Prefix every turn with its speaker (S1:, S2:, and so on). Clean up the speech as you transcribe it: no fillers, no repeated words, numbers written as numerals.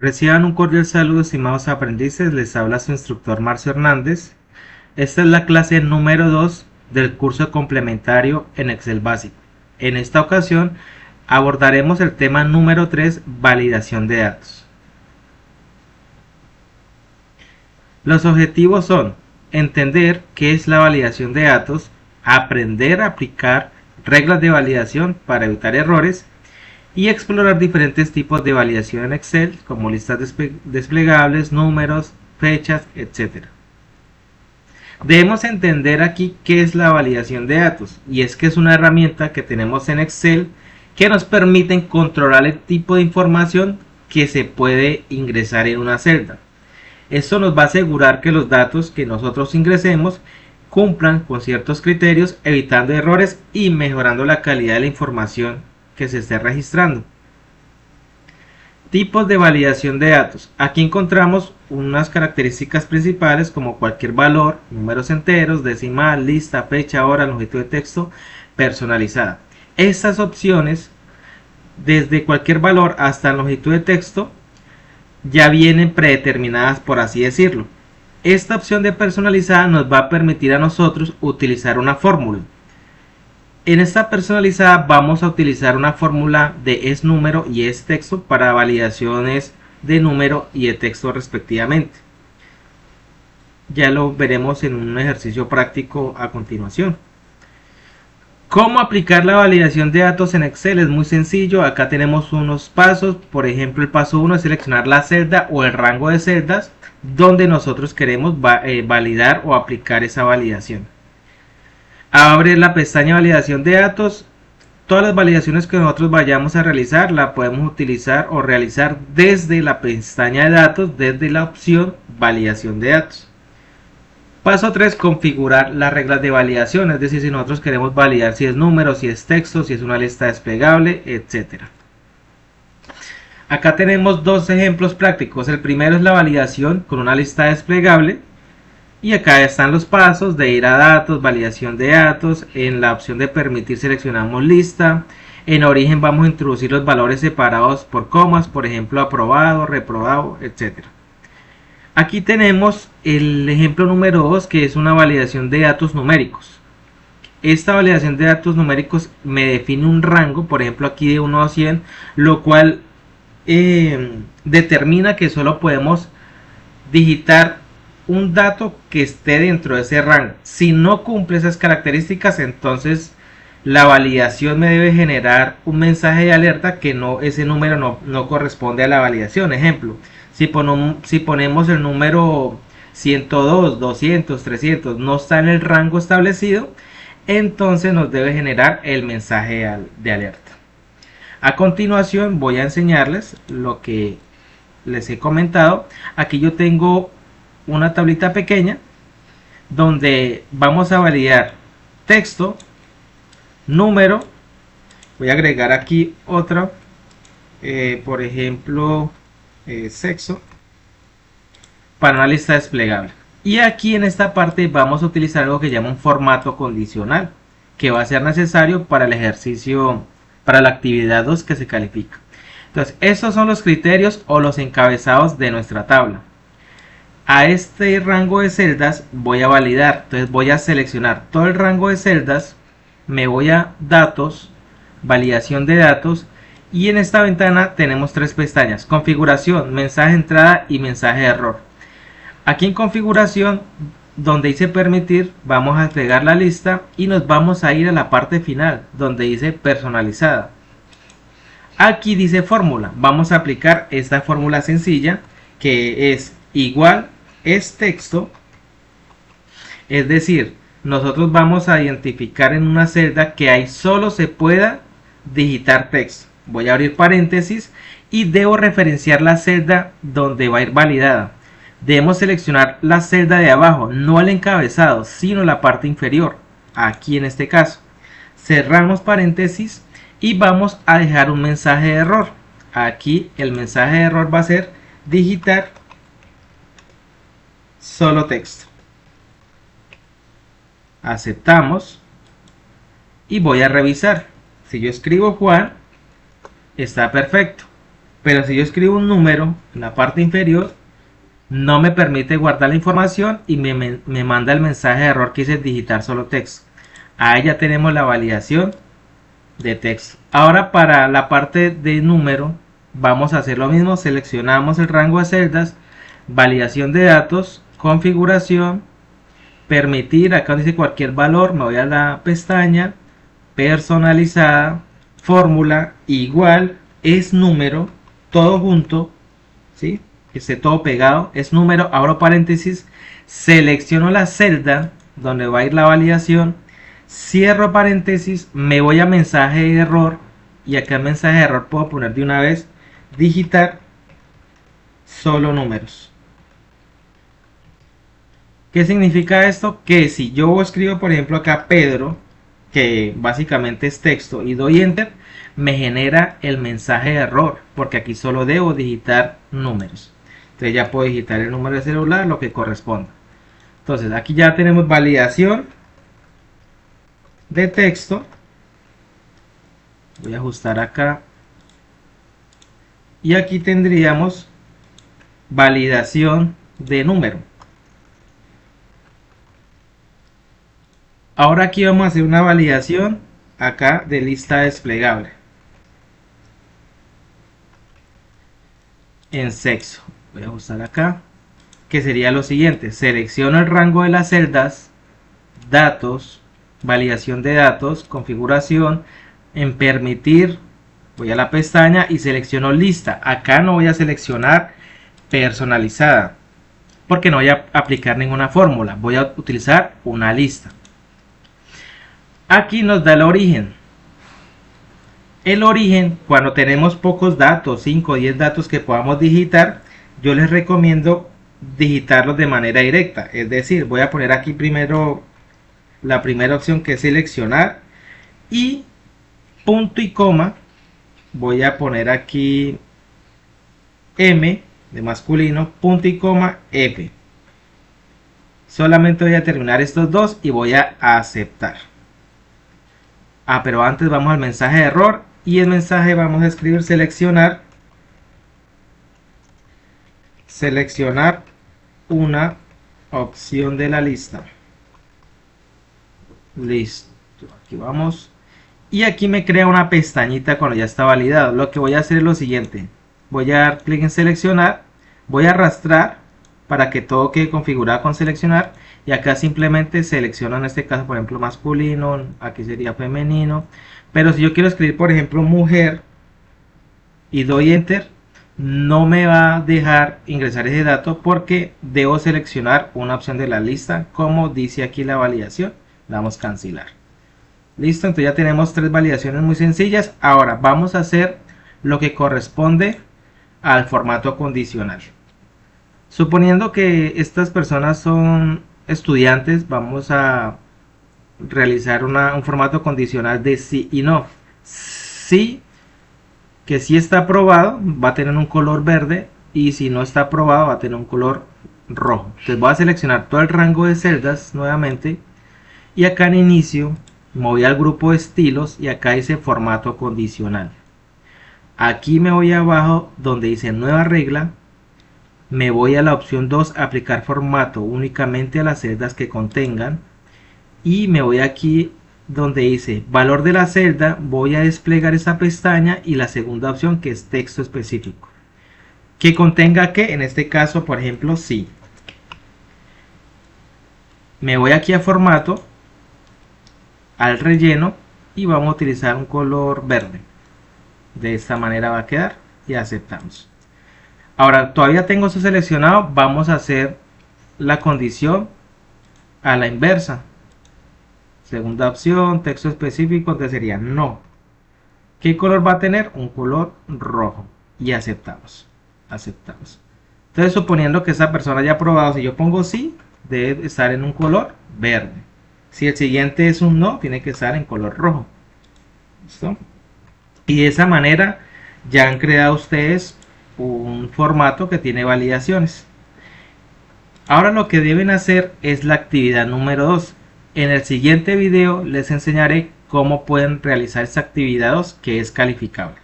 S1: Reciban un cordial saludo, estimados aprendices. Les habla su instructor Marcio Hernández. Esta es la clase número 2 del curso complementario en Excel básico. En esta ocasión abordaremos el tema número 3, validación de datos. Los objetivos son entender qué es la validación de datos, aprender a aplicar reglas de validación para evitar errores y explorar diferentes tipos de validación en Excel, como listas desplegables, números, fechas, etc. Debemos entender aquí qué es la validación de datos, y es que es una herramienta que tenemos en Excel que nos permite controlar el tipo de información que se puede ingresar en una celda. Esto nos va a asegurar que los datos que nosotros ingresemos cumplan con ciertos criterios, evitando errores y mejorando la calidad de la información que se esté registrando. Tipos de validación de datos. Aquí encontramos unas características principales como cualquier valor, números enteros, decimal, lista, fecha, hora, longitud de texto, personalizada. Estas opciones, desde cualquier valor hasta longitud de texto, ya vienen predeterminadas, por así decirlo. Esta opción de personalizada nos va a permitir a nosotros utilizar una fórmula. En esta personalizada vamos a utilizar una fórmula de esNúmero y esTexto para validaciones de número y de texto respectivamente. Ya lo veremos en un ejercicio práctico a continuación. ¿Cómo aplicar la validación de datos en Excel? Es muy sencillo. Acá tenemos unos pasos. Por ejemplo, el paso 1 es seleccionar la celda o el rango de celdas donde nosotros queremos validar o aplicar esa validación. Abre la pestaña validación de datos. Todas las validaciones que nosotros vayamos a realizar la podemos utilizar o realizar desde la pestaña de datos, desde la opción validación de datos. Paso 3, configurar las reglas de validación, es decir, si nosotros queremos validar si es número, si es texto, si es una lista desplegable, etc. Acá tenemos dos ejemplos prácticos. El primero es la validación con una lista desplegable. Y acá están los pasos de ir a datos, validación de datos. En la opción de permitir seleccionamos lista. En origen vamos a introducir los valores separados por comas, por ejemplo aprobado, reprobado, etc. Aquí tenemos el ejemplo número 2, que es una validación de datos numéricos. Esta validación de datos numéricos me define un rango, por ejemplo aquí de 1 a 100, lo cual determina que solo podemos digitar un dato que esté dentro de ese rango. Si no cumple esas características, entonces la validación me debe generar un mensaje de alerta que ese número no corresponde a la validación. Ejemplo, si ponemos el número 102, 200, 300 no está en el rango establecido, entonces nos debe generar el mensaje de alerta. A continuación voy a enseñarles lo que les he comentado. Aquí yo tengo una tablita pequeña donde vamos a validar texto, número. Voy a agregar aquí otra, por ejemplo sexo, para una lista desplegable. Y aquí en esta parte vamos a utilizar algo que llama un formato condicional, que va a ser necesario para el ejercicio, para la actividad 2 que se califica. Entonces estos son los criterios o los encabezados de nuestra tabla. A este rango de celdas voy a validar, entonces voy a seleccionar todo el rango de celdas, me voy a datos, validación de datos, y en esta ventana tenemos tres pestañas: configuración, mensaje de entrada y mensaje de error. Aquí en configuración, donde dice permitir, vamos a agregar la lista y nos vamos a ir a la parte final donde dice personalizada. Aquí dice fórmula, vamos a aplicar esta fórmula sencilla que es igual es texto, es decir, nosotros vamos a identificar en una celda que ahí solo se pueda digitar texto. Voy a abrir paréntesis y debo referenciar la celda donde va a ir validada. Debemos seleccionar la celda de abajo, no el encabezado, sino la parte inferior, aquí en este caso. Cerramos paréntesis y vamos a dejar un mensaje de error. Aquí el mensaje de error va a ser digitar solo texto. Aceptamos y voy a revisar. Si yo escribo Juan, está perfecto, Pero si yo escribo un número en la parte inferior, no me permite guardar la información y me manda el mensaje de error que dice digitar solo texto. Ahí ya tenemos la validación de texto. Ahora para la parte de número vamos a hacer lo mismo. Seleccionamos el rango de celdas, validación de datos, configuración, permitir, acá dice cualquier valor, me voy a la pestaña personalizada, fórmula igual es número, todo junto, ¿sí? Que esté todo pegado, es número, abro paréntesis, selecciono la celda donde va a ir la validación, cierro paréntesis, me voy a mensaje de error y acá en mensaje de error puedo poner de una vez digitar solo números. ¿Qué significa esto? Que si yo escribo por ejemplo acá Pedro, que básicamente es texto, y doy enter, me genera el mensaje de error, porque aquí solo debo digitar números. Entonces ya puedo digitar el número de celular, lo que corresponda. Entonces aquí ya tenemos validación de texto. Voy a ajustar acá. Y aquí tendríamos validación de número. Ahora aquí vamos a hacer una validación acá de lista desplegable. En sexo. Voy a ajustar acá. Que sería lo siguiente. Selecciono el rango de las celdas. Datos. Validación de datos. Configuración. En permitir. Voy a la pestaña y selecciono lista. Acá no voy a seleccionar personalizada. Porque no voy a aplicar ninguna fórmula. Voy a utilizar una lista. Aquí nos da el origen. El origen, cuando tenemos pocos datos, 5 o 10 datos que podamos digitar, yo les recomiendo digitarlos de manera directa. Es decir, voy a poner aquí primero la primera opción que es seleccionar y punto y coma. Voy a poner aquí M de masculino, punto y coma F. Solamente voy a terminar estos dos y voy a aceptar. Pero antes vamos al mensaje de error y el mensaje vamos a escribir seleccionar una opción de la lista. Listo, aquí vamos y aquí me crea una pestañita cuando ya está validado. Lo que voy a hacer es lo siguiente: voy a dar clic en seleccionar, voy a arrastrar para que todo quede configurado con seleccionar y acá simplemente selecciono, en este caso por ejemplo masculino, aquí sería femenino, pero si yo quiero escribir por ejemplo mujer y doy enter, no me va a dejar ingresar ese dato porque debo seleccionar una opción de la lista como dice aquí la validación. Damos cancelar. Listo, entonces ya tenemos 3 validaciones muy sencillas. Ahora vamos a hacer lo que corresponde al formato condicional. Suponiendo que estas personas son estudiantes, vamos a realizar un formato condicional de sí y no. Sí, que sí está aprobado, va a tener un color verde, y si no está aprobado va a tener un color rojo. Entonces voy a seleccionar todo el rango de celdas nuevamente y acá en inicio me voy al grupo de estilos y acá dice formato condicional. Aquí me voy abajo donde dice nueva regla. Me voy a la opción 2, aplicar formato únicamente a las celdas que contengan, y me voy aquí donde dice valor de la celda, voy a desplegar esa pestaña y la segunda opción que es texto específico que contenga que en este caso por ejemplo sí. Me voy aquí a formato, al relleno y vamos a utilizar un color verde. De esta manera va a quedar y aceptamos. Ahora todavía tengo eso seleccionado, vamos a hacer la condición a la inversa. Segunda opción, texto específico, que sería no. ¿Qué color va a tener? Un color rojo. Y aceptamos. Aceptamos. Entonces suponiendo que esa persona haya aprobado, si yo pongo sí, debe estar en un color verde. Si el siguiente es un no, tiene que estar en color rojo. ¿Listo? Y de esa manera ya han creado ustedes un formato que tiene validaciones. Ahora lo que deben hacer es la actividad número 2. En el siguiente video les enseñaré cómo pueden realizar esta actividad 2 que es calificable.